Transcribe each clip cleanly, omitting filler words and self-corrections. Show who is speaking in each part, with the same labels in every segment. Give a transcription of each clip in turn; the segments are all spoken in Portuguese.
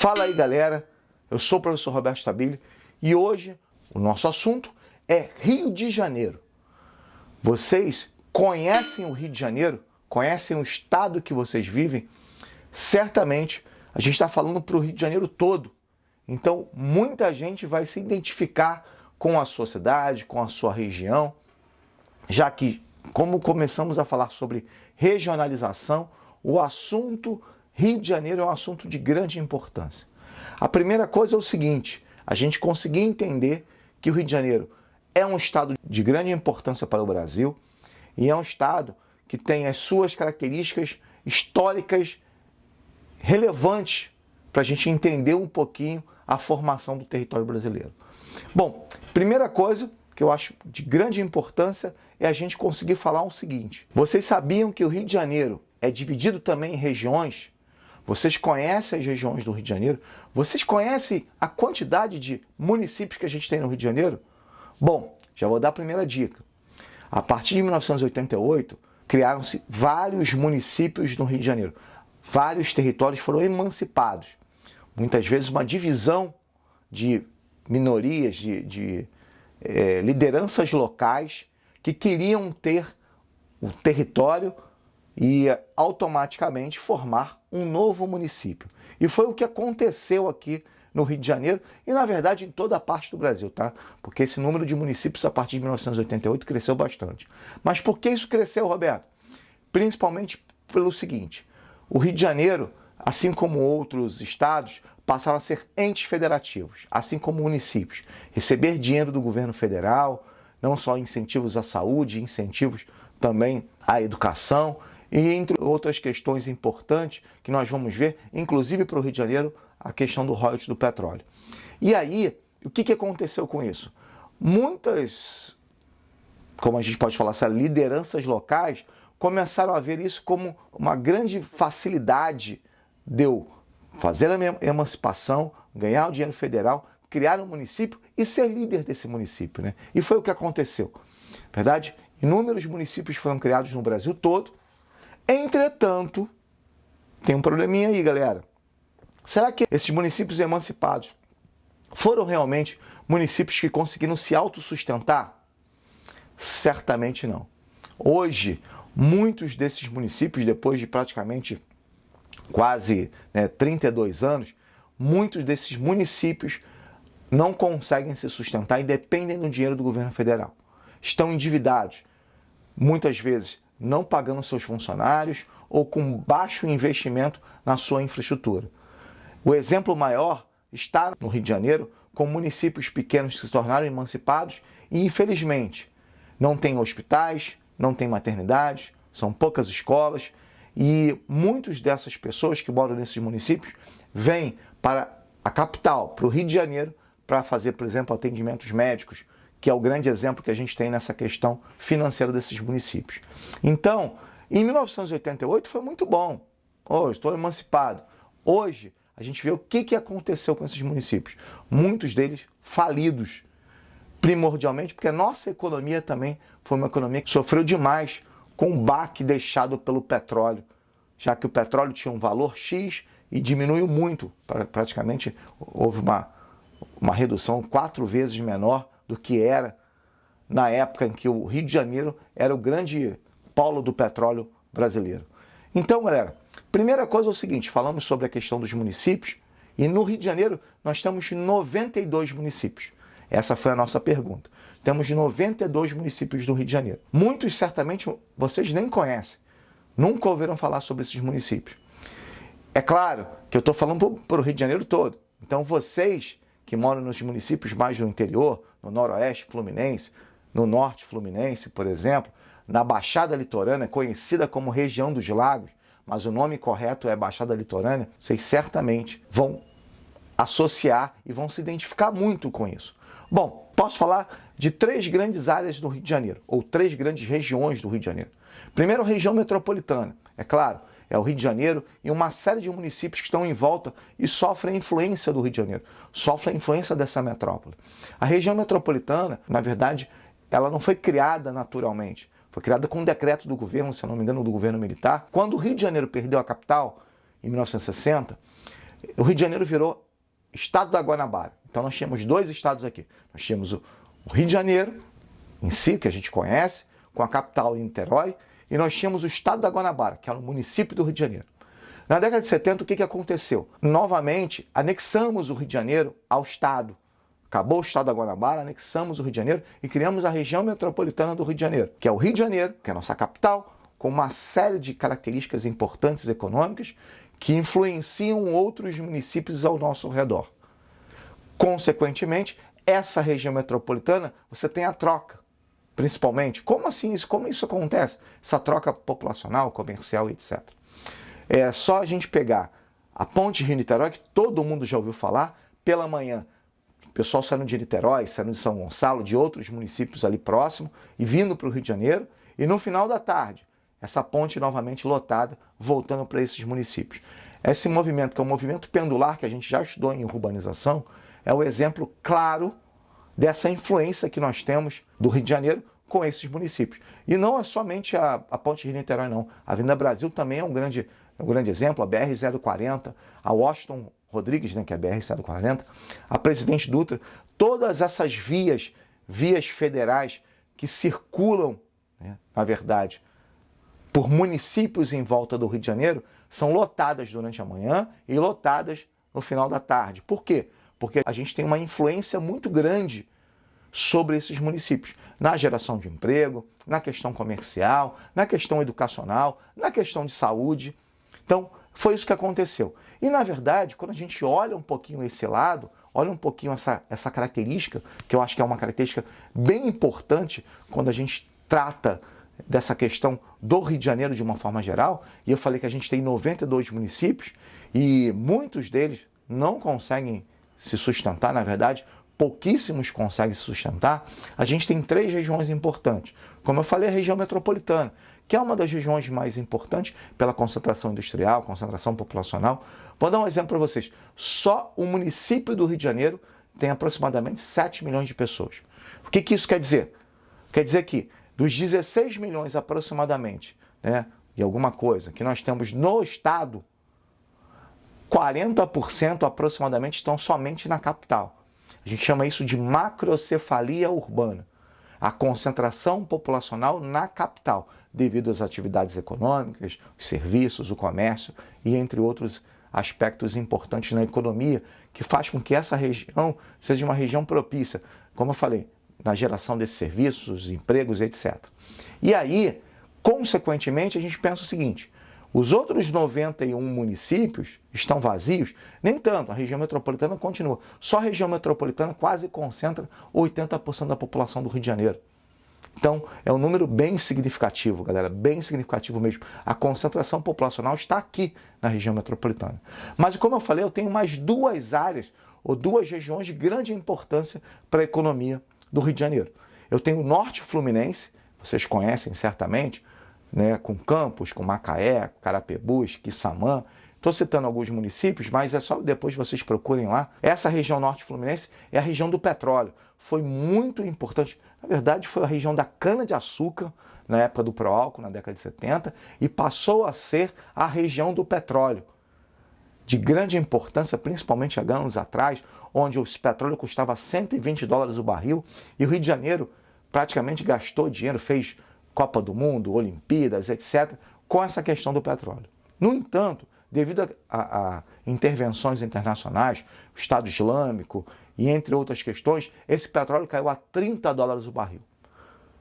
Speaker 1: Fala aí, galera, eu sou o professor Roberto Stabile e hoje o nosso assunto é Rio de Janeiro. Vocês conhecem o Rio de Janeiro? Conhecem o estado que vocês vivem? Certamente a gente está falando para o Rio de Janeiro todo. Então muita gente vai se identificar com a sua cidade, com a sua região, já que, como começamos a falar sobre regionalização, o assunto Rio de Janeiro é um assunto de grande importância. A primeira coisa é o seguinte: a gente conseguir entender que o Rio de Janeiro é um estado de grande importância para o Brasil e é um estado que tem as suas características históricas relevantes para a gente entender um pouquinho a formação do território brasileiro. Bom, primeira coisa que eu acho de grande importância é a gente conseguir falar o seguinte: vocês sabiam que o Rio de Janeiro é dividido também em regiões? Vocês conhecem as regiões do Rio de Janeiro? Vocês conhecem a quantidade de municípios que a gente tem no Rio de Janeiro? Bom, já vou dar a primeira dica. A partir de 1988, criaram-se vários municípios no Rio de Janeiro. Vários territórios foram emancipados. Muitas vezes uma divisão de minorias, de lideranças locais que queriam ter o território e automaticamente formar um novo município. E foi o que aconteceu aqui no Rio de Janeiro e, na verdade, em toda a parte do Brasil, tá? Porque esse número de municípios a partir de 1988 cresceu bastante. Mas por que isso cresceu, Roberto? Principalmente pelo seguinte: o Rio de Janeiro, assim como outros estados, passaram a ser entes federativos, assim como municípios. Receber dinheiro do governo federal, não só incentivos à saúde, incentivos também à educação, e entre outras questões importantes que nós vamos ver, inclusive para o Rio de Janeiro, a questão do royalties do petróleo. E aí, o que aconteceu com isso? Muitas, como a gente pode falar, essas lideranças locais começaram a ver isso como uma grande facilidade de eu fazer a minha emancipação, ganhar o dinheiro federal, criar um município e ser líder desse município, né? E foi o que aconteceu. Na verdade, inúmeros municípios foram criados no Brasil todo. Entretanto, tem um probleminha aí, galera. Será que esses municípios emancipados foram realmente municípios que conseguiram se autossustentar? Certamente não. Hoje, muitos desses municípios, depois de praticamente quase 32 anos, muitos desses municípios não conseguem se sustentar e dependem do dinheiro do governo federal. Estão endividados, muitas vezes não pagando seus funcionários ou com baixo investimento na sua infraestrutura. O exemplo maior está no Rio de Janeiro, com municípios pequenos que se tornaram emancipados e, infelizmente, não tem hospitais, não tem maternidades, são poucas escolas e muitas dessas pessoas que moram nesses municípios vêm para a capital, para o Rio de Janeiro, para fazer, por exemplo, atendimentos médicos, que é o grande exemplo que a gente tem nessa questão financeira desses municípios. Então, em 1988 foi muito bom. Estou emancipado. Hoje, a gente vê o que aconteceu com esses municípios. Muitos deles falidos, primordialmente porque a nossa economia também foi uma economia que sofreu demais com o baque deixado pelo petróleo, já que o petróleo tinha um valor X e diminuiu muito. Praticamente houve uma redução 4 vezes menor do que era na época em que o Rio de Janeiro era o grande polo do petróleo brasileiro. Então, galera, primeira coisa é o seguinte: falamos sobre a questão dos municípios e no Rio de Janeiro nós temos 92 municípios. Essa foi a nossa pergunta. Temos 92 municípios no Rio de Janeiro. Muitos certamente vocês nem conhecem, nunca ouviram falar sobre esses municípios. É claro que eu estou falando para o Rio de Janeiro todo. Então vocês que moram nos municípios mais do interior, no noroeste fluminense, no norte fluminense, por exemplo, na Baixada Litorânea, conhecida como região dos lagos, mas o nome correto é Baixada Litorânea, vocês certamente vão associar e vão se identificar muito com isso. Bom, posso falar de 3 grandes áreas do Rio de Janeiro, ou 3 grandes regiões do Rio de Janeiro. Primeiro, a região metropolitana, é claro, é o Rio de Janeiro e uma série de municípios que estão em volta e sofrem a influência do Rio de Janeiro, sofrem a influência dessa metrópole. A região metropolitana, na verdade, ela não foi criada naturalmente, foi criada com um decreto do governo, se eu não me engano, do governo militar. Quando o Rio de Janeiro perdeu a capital, em 1960, o Rio de Janeiro virou estado da Guanabara. Então nós tínhamos dois estados aqui. Nós tínhamos o Rio de Janeiro, em si, que a gente conhece, com a capital em Niterói, e nós tínhamos o estado da Guanabara, que era o município do Rio de Janeiro. Na década de 70, o que aconteceu? Novamente, anexamos o Rio de Janeiro ao estado. Acabou o estado da Guanabara, anexamos o Rio de Janeiro e criamos a região metropolitana do Rio de Janeiro, que é o Rio de Janeiro, que é a nossa capital, com uma série de características importantes econômicas que influenciam outros municípios ao nosso redor. Consequentemente, essa região metropolitana, você tem a troca, principalmente. Como assim isso? Como isso acontece? Essa troca populacional, comercial, etc. É só a gente pegar a ponte Rio-Niterói, que todo mundo já ouviu falar, pela manhã, o pessoal saindo de Niterói, saindo de São Gonçalo, de outros municípios ali próximo, e vindo para o Rio de Janeiro, e no final da tarde, essa ponte novamente lotada, voltando para esses municípios. Esse movimento, que é um movimento pendular, que a gente já estudou em urbanização, é o exemplo claro dessa influência que nós temos do Rio de Janeiro com esses municípios. E não é somente a ponte Rio-Niterói, não. A Avenida Brasil também é um grande exemplo, a BR-040, a Washington Rodrigues, né, que é a BR-040, a Presidente Dutra, todas essas vias federais que circulam, né, na verdade, por municípios em volta do Rio de Janeiro, são lotadas durante a manhã e lotadas no final da tarde. Por quê? Porque a gente tem uma influência muito grande sobre esses municípios, na geração de emprego, na questão comercial, na questão educacional, na questão de saúde. Então, foi isso que aconteceu. E, na verdade, quando a gente olha um pouquinho esse lado, olha um pouquinho essa característica, que eu acho que é uma característica bem importante quando a gente trata dessa questão do Rio de Janeiro de uma forma geral, e eu falei que a gente tem 92 municípios e muitos deles não conseguem se sustentar, na verdade, pouquíssimos conseguem se sustentar. A gente tem 3 regiões importantes. Como eu falei, a região metropolitana, que é uma das regiões mais importantes pela concentração industrial, concentração populacional. Vou dar um exemplo para vocês. Só o município do Rio de Janeiro tem aproximadamente 7 milhões de pessoas. O que isso quer dizer? Quer dizer que dos 16 milhões aproximadamente, né, e alguma coisa, que nós temos no estado, 40% aproximadamente estão somente na capital. A gente chama isso de macrocefalia urbana. A concentração populacional na capital, devido às atividades econômicas, os serviços, o comércio e entre outros aspectos importantes na economia, que faz com que essa região seja uma região propícia, como eu falei, na geração desses serviços, empregos, etc. E aí, consequentemente, a gente pensa o seguinte: os outros 91 municípios estão vazios? Nem tanto, a região metropolitana continua. Só a região metropolitana quase concentra 80% da população do Rio de Janeiro. Então, é um número bem significativo, galera, bem significativo mesmo. A concentração populacional está aqui na região metropolitana. Mas, como eu falei, eu tenho mais 2 áreas ou 2 regiões de grande importância para a economia do Rio de Janeiro. Eu tenho o Norte Fluminense, vocês conhecem certamente, né, com Campos, com Macaé, Carapebus, Quissamã. Estou citando alguns municípios, mas é só depois vocês procurem lá. Essa região Norte Fluminense é a região do petróleo. Foi muito importante. Na verdade, foi a região da cana-de-açúcar, na época do Proálcool, na década de 70, e passou a ser a região do petróleo. De grande importância, principalmente há anos atrás, onde o petróleo custava $120 o barril, e o Rio de Janeiro praticamente gastou dinheiro, fez Copa do Mundo, Olimpíadas, etc., com essa questão do petróleo. No entanto, devido a intervenções internacionais, o Estado Islâmico e entre outras questões, esse petróleo caiu a $30 o barril.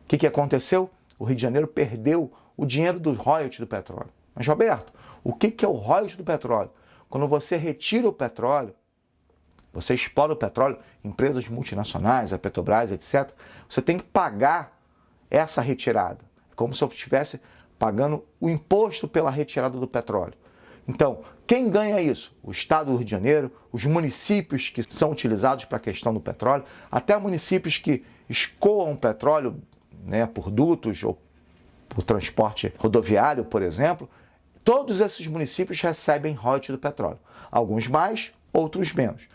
Speaker 1: O que aconteceu? O Rio de Janeiro perdeu o dinheiro dos royalties do petróleo. Mas, Roberto, o que é o royalties do petróleo? Quando você retira o petróleo, você explora o petróleo, empresas multinacionais, a Petrobras, etc., você tem que pagar essa retirada. É como se eu estivesse pagando o imposto pela retirada do petróleo. Então, quem ganha isso? O Estado do Rio de Janeiro, os municípios que são utilizados para a questão do petróleo, até municípios que escoam petróleo, né, por dutos ou por transporte rodoviário, por exemplo. Todos esses municípios recebem royalties do petróleo. Alguns mais, outros menos.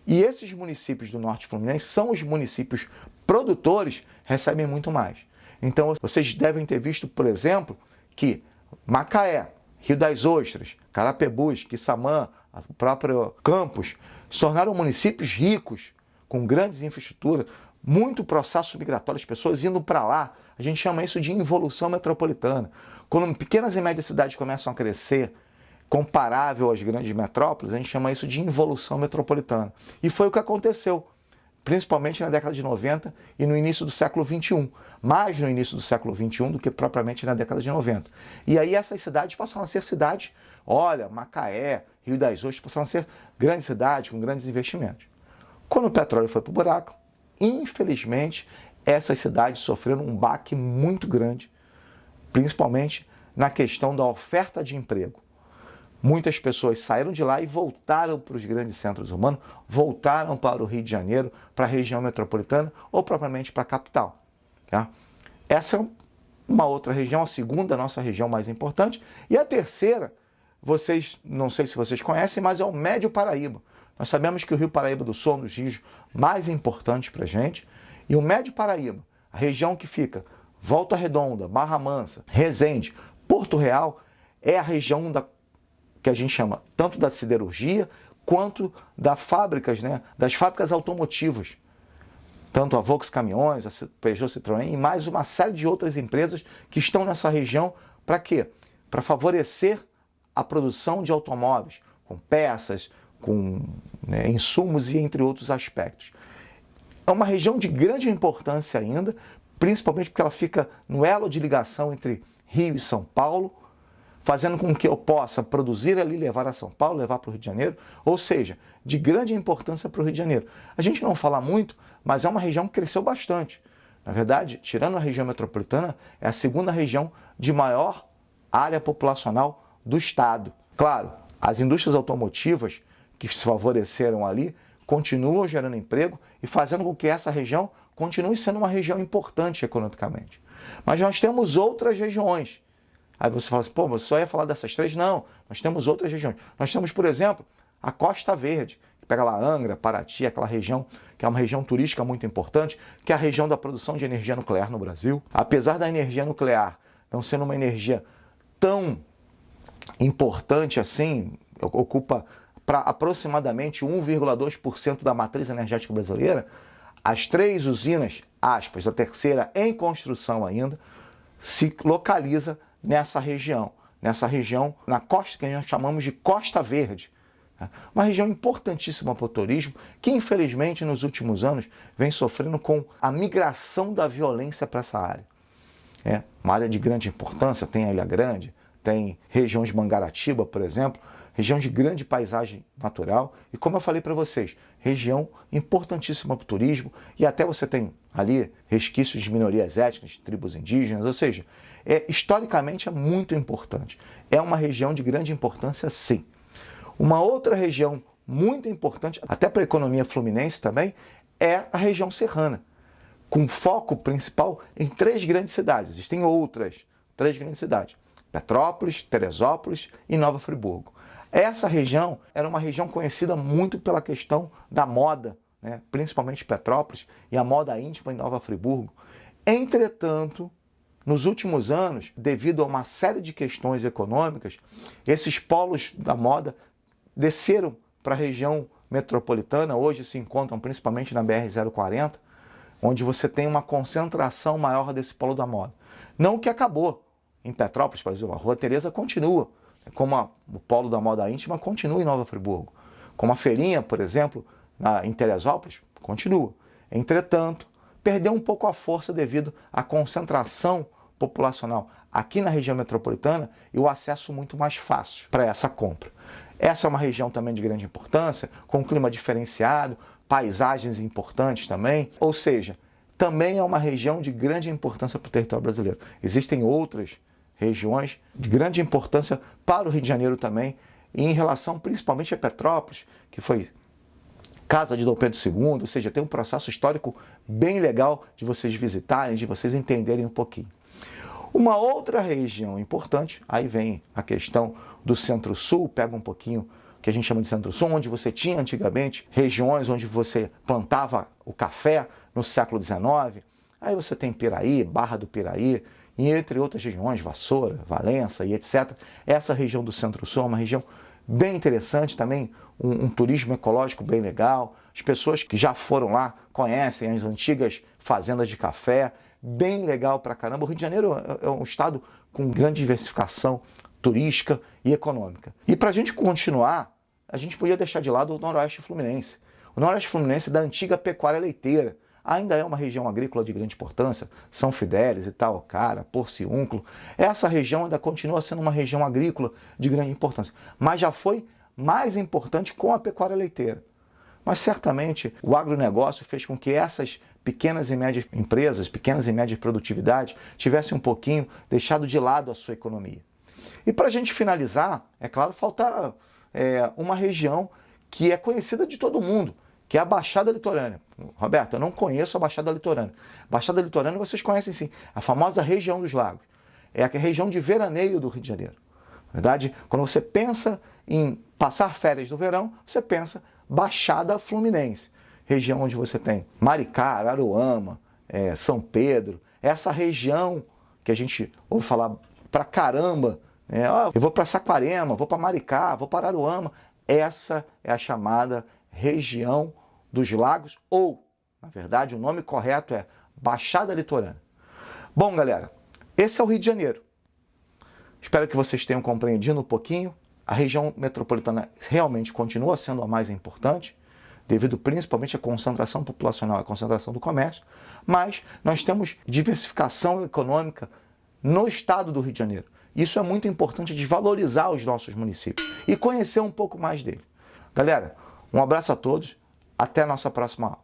Speaker 1: E esses municípios do Norte Fluminense são os municípios produtores, recebem muito mais. Então, vocês devem ter visto, por exemplo, que Macaé, Rio das Ostras, Carapebus, Quissamã, o próprio campus, se tornaram municípios ricos, com grandes infraestruturas, muito processo migratório, as pessoas indo para lá. A gente chama isso de involução metropolitana. Quando pequenas e médias cidades começam a crescer, comparável às grandes metrópoles, a gente chama isso de involução metropolitana. E foi o que aconteceu, principalmente na década de 90 e no início do século 21. Mais no início do século 21 do que propriamente na década de 90. E aí essas cidades passaram a ser cidades, olha, Macaé, Rio das Ostras, passaram a ser grandes cidades com grandes investimentos. Quando o petróleo foi para o buraco, infelizmente, essas cidades sofreram um baque muito grande, principalmente na questão da oferta de emprego. Muitas pessoas saíram de lá e voltaram para os grandes centros urbanos, voltaram para o Rio de Janeiro, para a região metropolitana ou propriamente para a capital. Tá? Essa é uma outra região, a segunda nossa região mais importante. E a terceira, vocês, não sei se vocês conhecem, mas é o Médio Paraíba. Nós sabemos que o Rio Paraíba do Sul é um dos rios mais importantes para a gente. E o Médio Paraíba, a região que fica Volta Redonda, Barra Mansa, Resende, Porto Real, é a região que a gente chama tanto da siderurgia quanto das fábricas, das fábricas automotivas. Tanto a Volks Caminhões, a Peugeot Citroën e mais uma série de outras empresas que estão nessa região. Para quê? Para favorecer a produção de automóveis, com peças, com insumos e entre outros aspectos. É uma região de grande importância ainda, principalmente porque ela fica no elo de ligação entre Rio e São Paulo, fazendo com que eu possa produzir ali, levar a São Paulo, levar para o Rio de Janeiro, ou seja, de grande importância para o Rio de Janeiro. A gente não fala muito, mas é uma região que cresceu bastante. Na verdade, tirando a região metropolitana, é a segunda região de maior área populacional do estado. Claro, as indústrias automotivas que se favoreceram ali continuam gerando emprego e fazendo com que essa região continue sendo uma região importante economicamente. Mas nós temos outras regiões. Aí você fala assim, pô, você só ia falar dessas três? Não, nós temos outras regiões. Nós temos, por exemplo, a Costa Verde, que pega lá Angra, Paraty, aquela região que é uma região turística muito importante, que é a região da produção de energia nuclear no Brasil. Apesar da energia nuclear não sendo uma energia tão importante assim, ocupa para aproximadamente 1,2% da matriz energética brasileira, as três usinas, aspas, a terceira em construção ainda, se localiza nessa região, na costa que nós chamamos de Costa Verde. Uma região importantíssima para o turismo, que infelizmente nos últimos anos vem sofrendo com a migração da violência para essa área. É uma área de grande importância, tem a Ilha Grande, tem regiões de Mangaratiba, por exemplo, região de grande paisagem natural e, como eu falei para vocês, região importantíssima para o turismo e até você tem ali resquícios de minorias étnicas, de tribos indígenas, ou seja, historicamente é muito importante. É uma região de grande importância, sim. Uma outra região muito importante, até para a economia fluminense também, é a região serrana, com foco principal em três grandes cidades. Existem outras três grandes cidades: Petrópolis, Teresópolis e Nova Friburgo. Essa região era uma região conhecida muito pela questão da moda, principalmente Petrópolis, e a moda íntima em Nova Friburgo. Entretanto, nos últimos anos, devido a uma série de questões econômicas, esses polos da moda desceram para a região metropolitana, hoje se encontram principalmente na BR-040, onde você tem uma concentração maior desse polo da moda. Não que acabou. Em Petrópolis, por exemplo, a Rua Teresa continua, como o polo da moda íntima continua em Nova Friburgo. Como a Feirinha, por exemplo, em Teresópolis, continua. Entretanto, perdeu um pouco a força devido à concentração populacional aqui na região metropolitana e o acesso muito mais fácil para essa compra. Essa é uma região também de grande importância, com um clima diferenciado, paisagens importantes também, ou seja, também é uma região de grande importância para o território brasileiro. Existem outras regiões de grande importância para o Rio de Janeiro também, e em relação principalmente a Petrópolis, que foi casa de Dom Pedro II, ou seja, tem um processo histórico bem legal de vocês visitarem, de vocês entenderem um pouquinho. Uma outra região importante, aí vem a questão do Centro-Sul, pega um pouquinho o que a gente chama de Centro-Sul, onde você tinha antigamente regiões onde você plantava o café no século XIX, aí você tem Piraí, Barra do Piraí, e entre outras regiões, Vassoura, Valença e etc. Essa região do Centro-Sul é uma região bem interessante também, um turismo ecológico bem legal. As pessoas que já foram lá conhecem as antigas fazendas de café, bem legal pra caramba. O Rio de Janeiro é um estado com grande diversificação turística e econômica. E para a gente continuar, a gente podia deixar de lado o Noroeste Fluminense. O Noroeste Fluminense é da antiga pecuária leiteira. Ainda é uma região agrícola de grande importância, São Fidélis, Itaocara, Porciúncula. Essa região ainda continua sendo uma região agrícola de grande importância, mas já foi mais importante com a pecuária leiteira. Mas certamente o agronegócio fez com que essas pequenas e médias empresas, pequenas e médias produtividades, tivessem um pouquinho deixado de lado a sua economia. E para a gente finalizar, é claro, falta uma região que é conhecida de todo mundo, que é a Baixada Litorânea. Roberto, eu não conheço a Baixada Litorânea. Baixada Litorânea vocês conhecem sim, a famosa região dos lagos. É a região de veraneio do Rio de Janeiro. Na verdade, quando você pensa em passar férias no verão, você pensa Baixada Fluminense. Região onde você tem Maricá, Araruama, São Pedro. Essa região que a gente ouve falar pra caramba. Eu vou para Saquarema, vou para Maricá, vou para Araruama. Essa é a chamada região dos lagos, ou, na verdade, o nome correto é Baixada Litorânea. Bom, galera, esse é o Rio de Janeiro. Espero que vocês tenham compreendido um pouquinho. A região metropolitana realmente continua sendo a mais importante, devido principalmente à concentração populacional, à concentração do comércio, mas nós temos diversificação econômica no estado do Rio de Janeiro. Isso é muito importante de valorizar os nossos municípios e conhecer um pouco mais dele. Galera, um abraço a todos, até a nossa próxima aula.